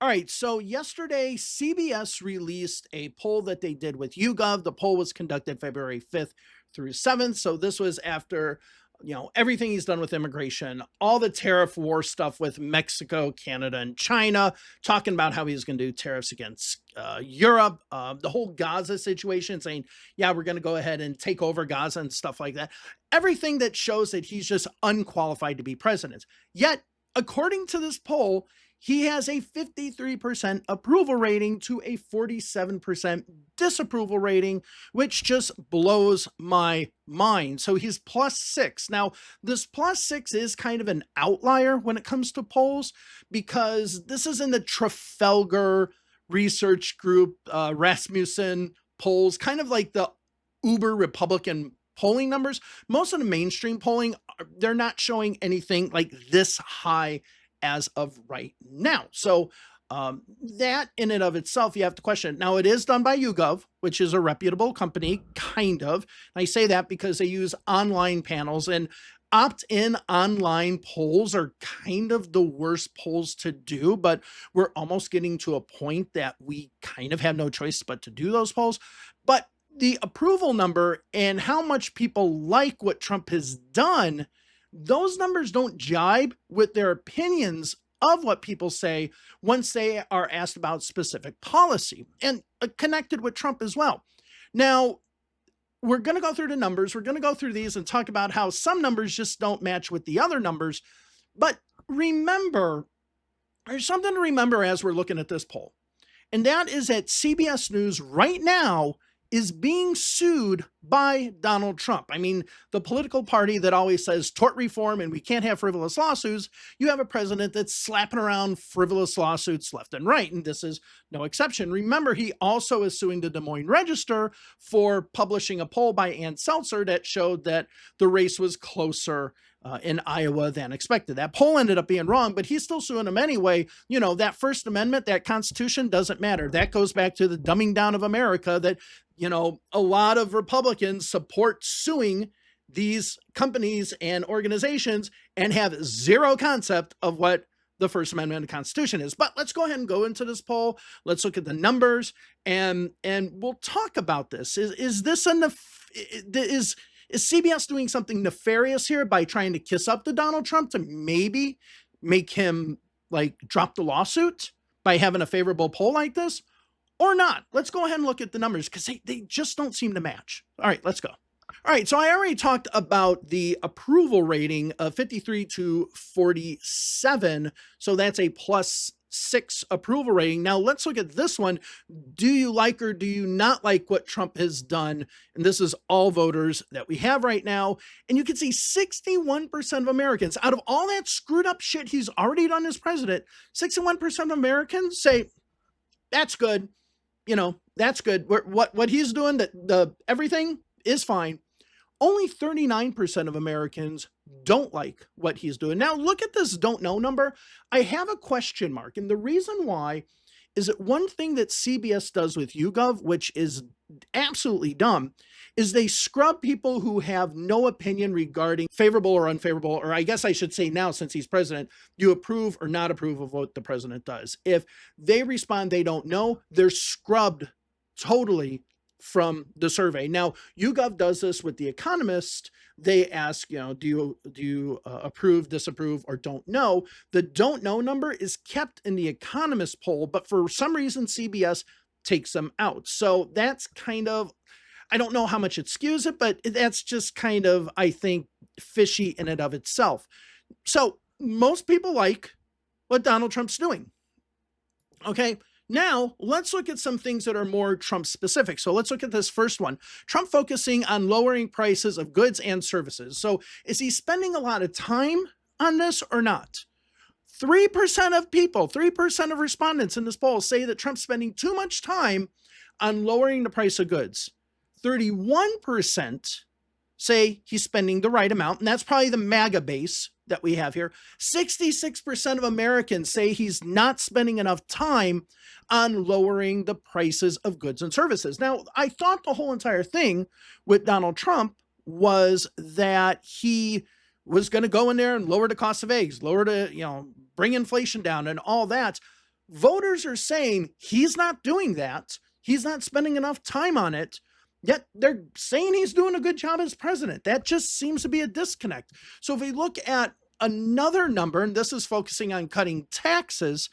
All right, so yesterday, CBS released a poll that they did with YouGov. The poll was conducted February 5th through 7th. So this was after, everything he's done with immigration, all the tariff war stuff with Mexico, Canada, and China, talking about how he's going to do tariffs against Europe, the whole Gaza situation, saying, yeah, we're going to go ahead and take over Gaza and stuff like that. Everything that shows that he's just unqualified to be president. Yet, according to this poll, he has a 53% approval rating to a 47% disapproval rating, which just blows my mind. So he's +6. Now, this +6 is kind of an outlier when it comes to polls because this is in the Trafalgar Research Group, Rasmussen polls, kind of like the uber Republican polling numbers. Most of the mainstream polling, they're not showing anything like this high as of right now. So that in and of itself, you have to question. Now, it is done by YouGov, which is a reputable company, kind of. And I say that because they use online panels, and opt-in online polls are kind of the worst polls to do, but we're almost getting to a point that we kind of have no choice but to do those polls. But the approval number and how much people like what Trump has done, those numbers don't jibe with their opinions of what people say once they are asked about specific policy, and connected with Trump as well. Now, we're going to go through the numbers. We're going to go through these and talk about how some numbers just don't match with the other numbers. But remember, there's something to remember as we're looking at this poll. And that is that CBS News right now is being sued by Donald Trump. I mean, the political party that always says tort reform and we can't have frivolous lawsuits, you have a president that's slapping around frivolous lawsuits left and right, and this is no exception. Remember, he also is suing the Des Moines Register for publishing a poll by Ann Seltzer that showed that the race was closer in Iowa than expected. That poll ended up being wrong, but he's still suing them anyway. That First Amendment, that Constitution doesn't matter. That goes back to the dumbing down of America that, a lot of Republicans support suing these companies and organizations and have zero concept of what the First Amendment of the Constitution is. But let's go ahead and go into this poll. Let's look at the numbers and we'll talk about this. Is this is CBS doing something nefarious here by trying to kiss up to Donald Trump to maybe make him drop the lawsuit by having a favorable poll like this, or not? Let's go ahead and look at the numbers because they just don't seem to match. All right, let's go. All right, so I already talked about the approval rating of 53 to 47. So that's a +6 approval rating. Now let's look at this one. Do you like or do you not like what Trump has done? And this is all voters that we have right now. And you can see 61% of Americans, out of all that screwed up shit he's already done as president, 61% of Americans say, that's good. That's good. What he's doing, the everything is fine. Only 39% of Americans don't like what he's doing. Now, look at this don't know number. I have a question mark. And the reason why is that one thing that CBS does with YouGov, which is absolutely dumb, is they scrub people who have no opinion regarding favorable or unfavorable, or I guess I should say now, since he's president, you approve or not approve of what the president does. If they respond they don't know, they're scrubbed totally from the survey. Now, YouGov does this with The Economist. They ask, do you approve, disapprove, or don't know? The don't know number is kept in The Economist poll, but for some reason, CBS takes them out. So that's kind of, I don't know how much it skews it, but that's just kind of, I think, fishy in and of itself. So most people like what Donald Trump's doing. Okay. Now, let's look at some things that are more Trump specific. So let's look at this first one. Trump focusing on lowering prices of goods and services. So is he spending a lot of time on this or not? 3% of people, 3% of respondents in this poll say that Trump's spending too much time on lowering the price of goods. 31% say he's spending the right amount, and that's probably the MAGA base that we have here. 66% of Americans say he's not spending enough time on lowering the prices of goods and services. Now, I thought the whole entire thing with Donald Trump was that he was going to go in there and lower the cost of eggs, bring inflation down and all that. Voters are saying he's not doing that. He's not spending enough time on it. Yet they're saying he's doing a good job as president. That just seems to be a disconnect. So if we look at another number, and this is focusing on cutting taxes,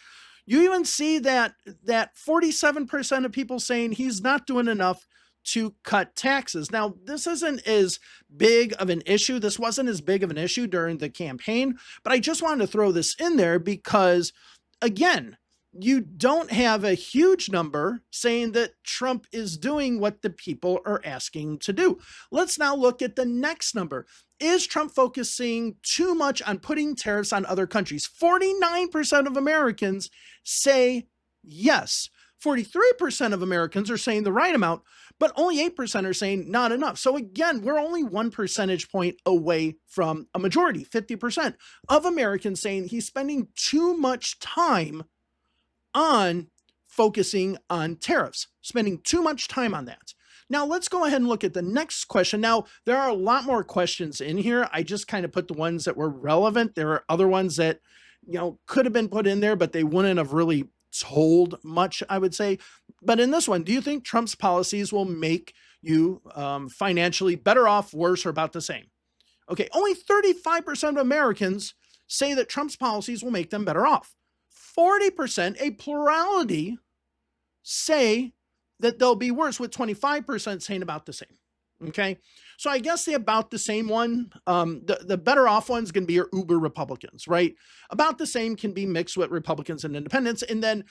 you even see that 47% of people saying he's not doing enough to cut taxes. Now, this isn't as big of an issue. This wasn't as big of an issue during the campaign, but I just wanted to throw this in there because, again, you don't have a huge number saying that Trump is doing what the people are asking to do. Let's now look at the next number. Is Trump focusing too much on putting tariffs on other countries? 49% of Americans say yes. 43% of Americans are saying the right amount, but only 8% are saying not enough. So again, we're only 1 percentage point away from a majority, 50% of Americans saying he's spending too much time on focusing on tariffs, spending too much time on that. Now, let's go ahead and look at the next question. Now, there are a lot more questions in here. I just kind of put the ones that were relevant. There are other ones that, could have been put in there, but they wouldn't have really told much, I would say. But in this one, do you think Trump's policies will make you financially better off, worse, or about the same? Okay, only 35% of Americans say that Trump's policies will make them better off. 40%, a plurality, say that they'll be worse, with 25% saying about the same. Okay, so I guess the about the same one, the better off one's going to be your uber Republicans, right? About the same can be mixed with Republicans and independents. And then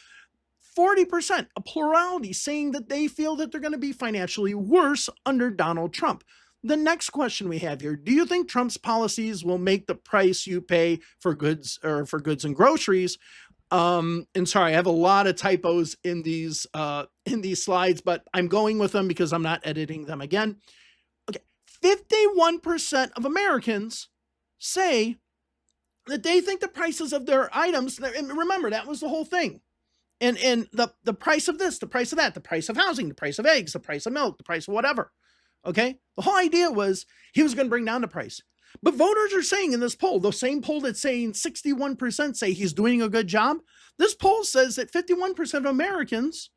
40%, a plurality, saying that they feel that they're going to be financially worse under Donald Trump. The next question we have here, do you think Trump's policies will make the price you pay for goods and groceries? And sorry, I have a lot of typos in these slides, but I'm going with them because I'm not editing them again. Okay. 51% of Americans say that they think the prices of their items, and remember, that was the whole thing. And the price of this, the price of that, the price of housing, the price of eggs, the price of milk, the price of whatever. Okay. The whole idea was he was going to bring down the price. But voters are saying in this poll, the same poll that's saying 61% say he's doing a good job, this poll says that 51% of Americans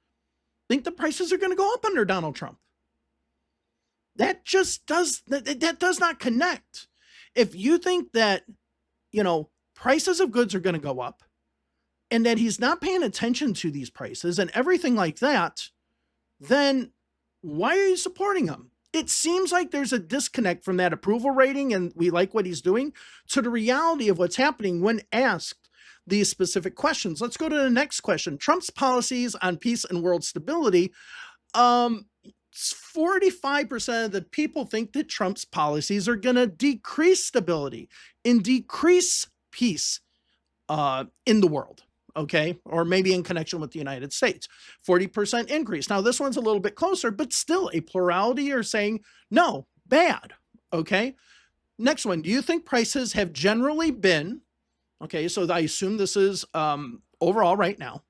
think the prices are going to go up under Donald Trump. That does not connect. If you think that, prices of goods are going to go up and that he's not paying attention to these prices and everything like that, then why are you supporting him? It seems like there's a disconnect from that approval rating and we like what he's doing to the reality of what's happening when asked these specific questions. Let's go to the next question. Trump's policies on peace and world stability. 45% of the people think that Trump's policies are going to decrease stability and decrease peace in the world. Okay, or maybe in connection with the United States. 40% increase. Now, this one's a little bit closer, but still a plurality are saying, no, bad. Okay, next one. Do you think prices have generally been, okay, so I assume this is overall right now,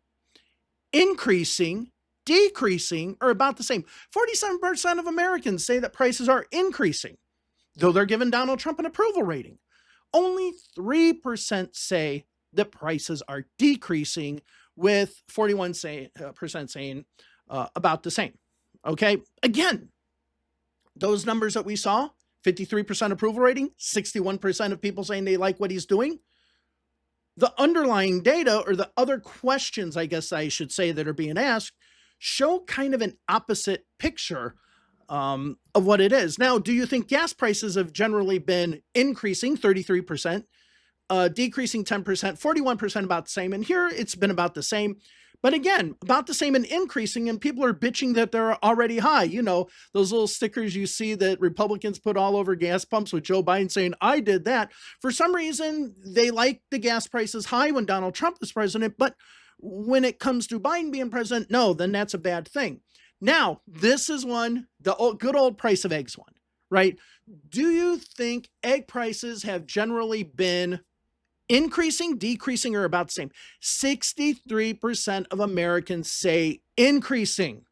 increasing, decreasing, or about the same? 47% of Americans say that prices are increasing, though they're giving Donald Trump an approval rating. Only 3% say that prices are decreasing, with 41% saying about the same. Okay, again, those numbers that we saw, 53% approval rating, 61% of people saying they like what he's doing. The underlying data, or the other questions, I guess I should say, that are being asked, show kind of an opposite picture of what it is. Now, do you think gas prices have generally been increasing, 33%? Decreasing 10%, 41% about the same. And here it's been about the same. But again, about the same and increasing, and people are bitching that they're already high. Those little stickers you see that Republicans put all over gas pumps with Joe Biden saying, I did that. For some reason, they like the gas prices high when Donald Trump is president. But when it comes to Biden being president, no, then that's a bad thing. Now, this is the good old price of eggs one, right? Do you think egg prices have generally been increasing, decreasing, or about the same? 63% of Americans say increasing.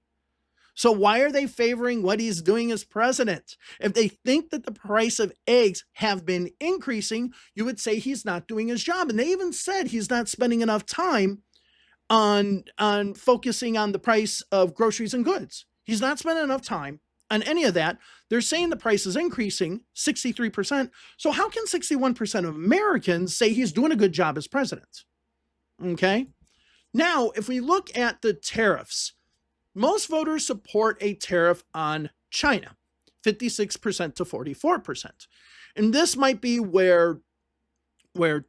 So why are they favoring what he's doing as president? If they think that the price of eggs have been increasing, you would say he's not doing his job. And they even said he's not spending enough time on focusing on the price of groceries and goods. He's not spending enough time on any of that. They're saying the price is increasing 63%. So how can 61% of Americans say he's doing a good job as president? Okay. Now, if we look at the tariffs, most voters support a tariff on China, 56% to 44%. And this might be where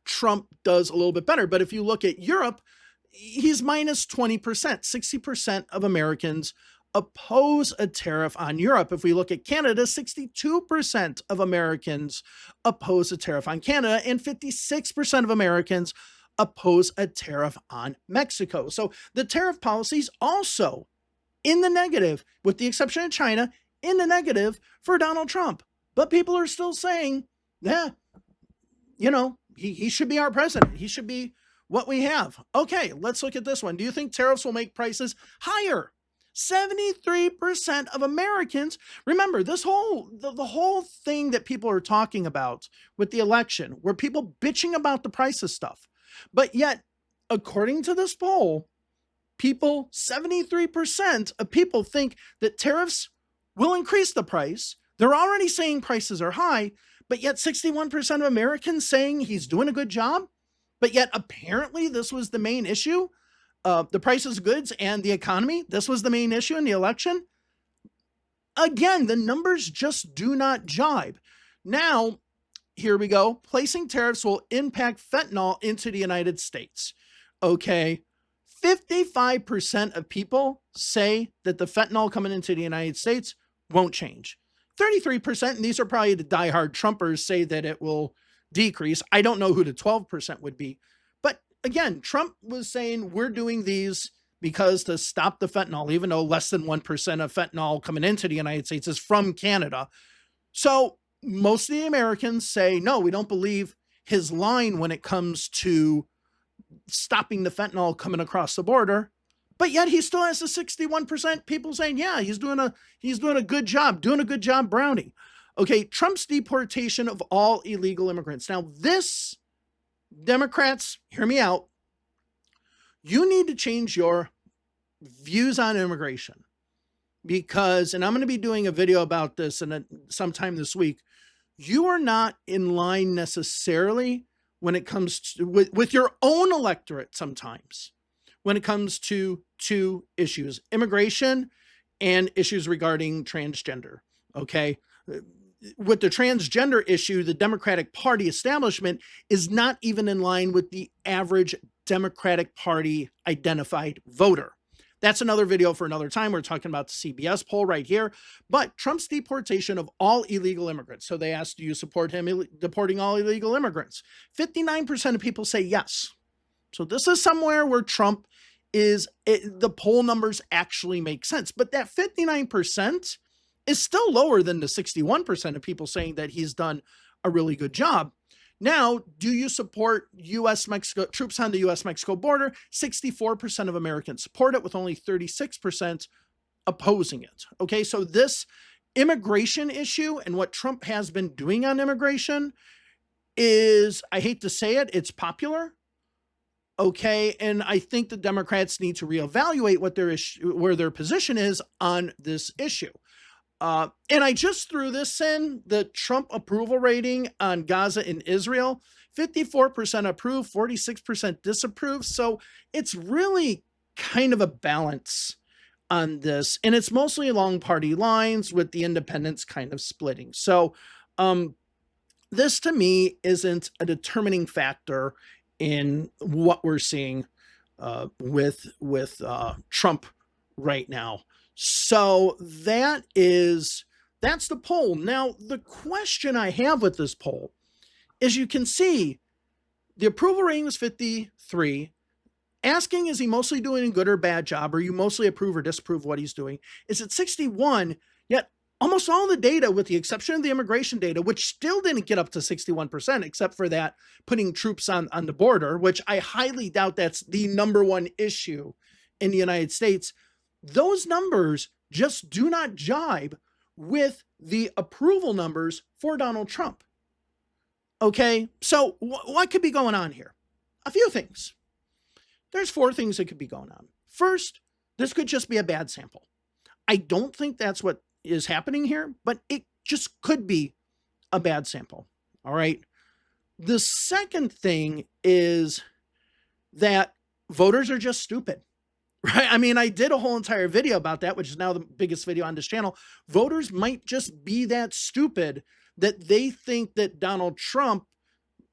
Trump does a little bit better. But if you look at Europe, he's minus 20%. 60% of Americans oppose a tariff on Europe. If we look at Canada, 62% of Americans oppose a tariff on Canada, and 56% of Americans oppose a tariff on Mexico. So the tariff policies also in the negative, with the exception of China, in the negative for Donald Trump. But people are still saying, yeah, he should be our president. He should be what we have. Okay, let's look at this one. Do you think tariffs will make prices higher? 73% of Americans, remember this the whole thing that people are talking about with the election, where people bitching about the price of stuff. But yet, according to this poll, 73% of people think that tariffs will increase the price. They're already saying prices are high, but yet 61% of Americans saying he's doing a good job. But yet apparently this was the main issue. The prices of goods and the economy. This was the main issue in the election. Again, the numbers just do not jibe. Now, here we go. Placing tariffs will impact fentanyl into the United States. Okay. 55% of people say that the fentanyl coming into the United States won't change. 33%, and these are probably the diehard Trumpers, say that it will decrease. I don't know who the 12% would be. But again, Trump was saying we're doing these because to stop the fentanyl, even though less than 1% of fentanyl coming into the United States is from Canada. So most of the Americans say, no, we don't believe his line when it comes to stopping the fentanyl coming across the border. But yet he still has the 61% people saying, yeah, he's doing a good job, Brownie. Okay, Trump's deportation of all illegal immigrants. Now this, Democrats, hear me out. You need to change your views on immigration because, and I'm going to be doing a video about this sometime this week, you are not in line necessarily when it comes to, with your own electorate sometimes, when it comes to two issues, immigration and issues regarding transgender, okay? With the transgender issue, the Democratic Party establishment is not even in line with the average Democratic Party identified voter. That's another video for another time. We're talking about the CBS poll right here. But Trump's deportation of all illegal immigrants. So they asked, do you support him deporting all illegal immigrants? 59% of people say yes. So this is somewhere where Trump is, the poll numbers actually make sense. But that 59% is still lower than the 61% of people saying that he's done a really good job. Now, do you support U.S.-Mexico troops on the U.S.-Mexico border? 64% of Americans support it, with only 36% opposing it. Okay, so this immigration issue and what Trump has been doing on immigration is, I hate to say it, it's popular. Okay, and I think the Democrats need to reevaluate what where their position is on this issue. And I just threw this in, the Trump approval rating on Gaza and Israel, 54% approve, 46% disapprove. So it's really kind of a balance on this. And it's mostly along party lines with the independents kind of splitting. So this to me isn't a determining factor in what we're seeing with Trump right now. So that's the poll. Now, the question I have with this poll is, you can see the approval rating was 53. Asking, is he mostly doing a good or bad job? Or you mostly approve or disapprove what he's doing? Is at 61, yet almost all the data, with the exception of the immigration data, which still didn't get up to 61%, except for that putting troops on the border, which I highly doubt that's the number one issue in the United States. Those numbers just do not jibe with the approval numbers for Donald Trump. Okay, so what could be going on here? A few things. there's 4 things that could be going on. First, this could just be a bad sample. I don't think that's what is happening here, but it just could be a bad sample. All right. The second thing is that voters are just stupid, right? I mean, I did a whole entire video about that, which is now the biggest video on this channel. Voters might just be that stupid that they think that Donald Trump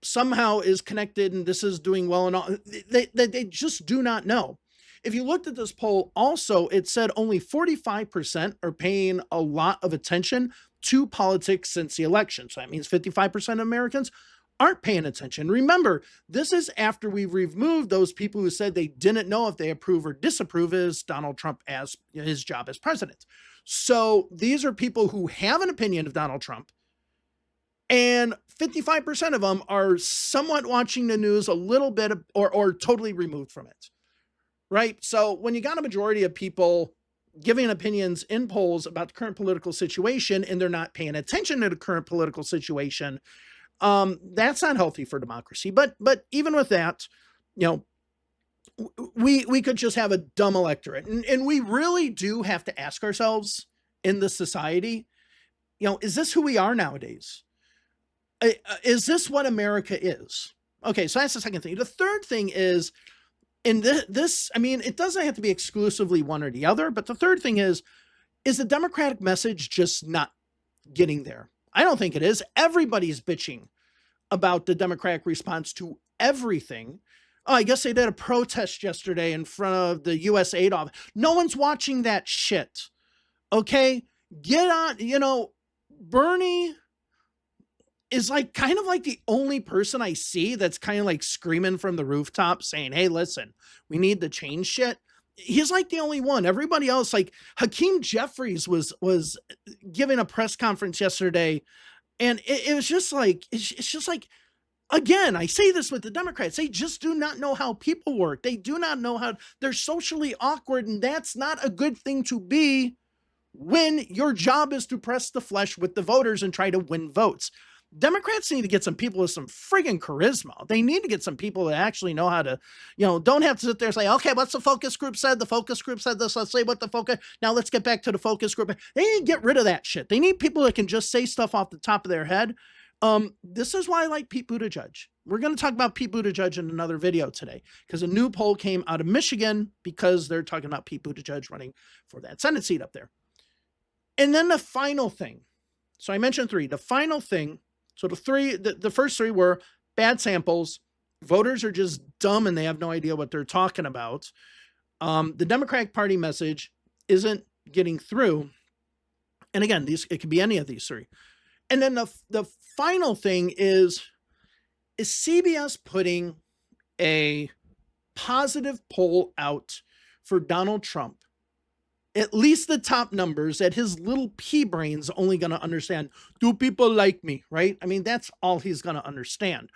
somehow is connected and this is doing well and all. They just do not know. If you looked at this poll also, it said only 45% are paying a lot of attention to politics since the election. So that means 55% of Americans aren't paying attention. Remember, this is after we've removed those people who said they didn't know if they approve or disapprove as Donald Trump as his job as president. So these are people who have an opinion of Donald Trump, and 55% of them are somewhat watching the news a little bit or totally removed from it, right? So when you got a majority of people giving opinions in polls about the current political situation and they're not paying attention to the current political situation, that's not healthy for democracy. But even with that, we could just have a dumb electorate. And we really do have to ask ourselves in this society, is this who we are nowadays? Is this what America is? Okay, so that's the second thing. The third thing is, in this, I mean, it doesn't have to be exclusively one or the other, but the third thing is the Democratic message just not getting there? I don't think it is. Everybody's bitching about the Democratic response to everything. Oh, I guess they did a protest yesterday in front of the USAID office. No one's watching that shit. Okay? Get on, Bernie is kind of like the only person I see that's kind of like screaming from the rooftop saying, hey, listen, we need to change shit. He's like the only one. Everybody else, like Hakeem Jeffries was giving a press conference yesterday. And it was just like, it's just like, again, I say this with the Democrats, they just do not know how people work. They do not know how, they're socially awkward. And that's not a good thing to be when your job is to press the flesh with the voters and try to win votes. Democrats need to get some people with some friggin' charisma. They need to get some people that actually know how to, don't have to sit there and say, okay, what's the focus group said? The focus group said this. Let's say what the focus. Now let's get back to the focus group. They need to get rid of that shit. They need people that can just say stuff off the top of their head. This is why I like Pete Buttigieg. We're going to talk about Pete Buttigieg in another video today because a new poll came out of Michigan because they're talking about Pete Buttigieg running for that Senate seat up there. And then the final thing. So I mentioned 3. The final thing. So the first 3 were bad samples. Voters are just dumb and they have no idea what they're talking about. The Democratic Party message isn't getting through. And again, it could be any of these 3. And then the final thing is CBS putting a positive poll out for Donald Trump? At least the top numbers that his little pea brain's only going to understand. Do people like me, right? I mean, that's all he's going to understand.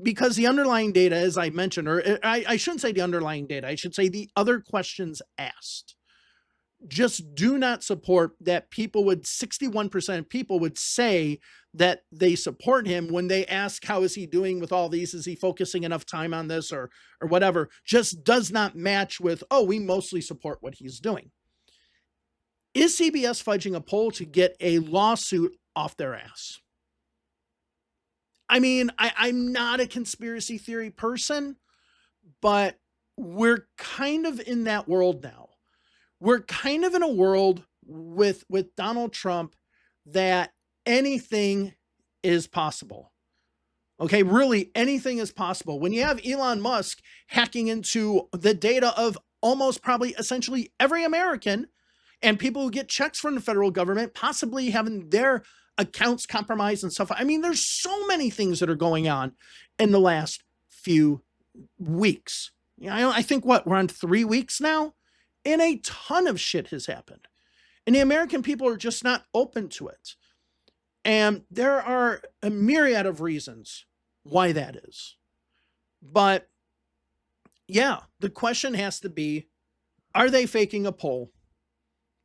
Because the underlying data, as I mentioned, or I shouldn't say the underlying data, I should say the other questions asked, just do not support that 61% of people would say that they support him when they ask, how is he doing with all these? Is he focusing enough time on this or whatever? Just does not match with, oh, we mostly support what he's doing. Is CBS fudging a poll to get a lawsuit off their ass? I mean, I'm not a conspiracy theory person, but we're kind of in that world now. We're kind of in a world with Donald Trump that anything is possible. Okay, really anything is possible. When you have Elon Musk hacking into the data of almost probably essentially every American and people who get checks from the federal government, possibly having their accounts compromised and stuff. I mean, there's so many things that are going on in the last few weeks. I think we're on 3 weeks now, and a ton of shit has happened. And the American people are just not open to it. And there are a myriad of reasons why that is. But yeah, the question has to be, are they faking a poll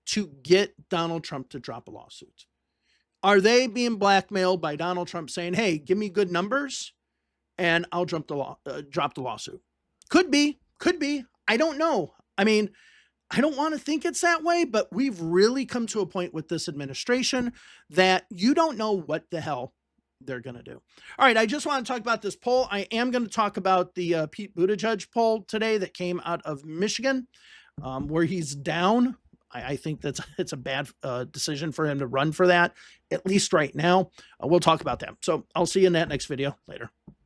to get Donald Trump to drop a lawsuit? Are they being blackmailed by Donald Trump saying, hey, give me good numbers and I'll drop the lawsuit? Could be, Could be. I don't know. I mean, I don't want to think it's that way, but we've really come to a point with this administration that you don't know what the hell they're going to do. All right, I just want to talk about this poll. I am going to talk about the Pete Buttigieg poll today that came out of Michigan, where he's down. I think it's a bad decision for him to run for that, at least right now. We'll talk about that. So I'll see you in that next video later.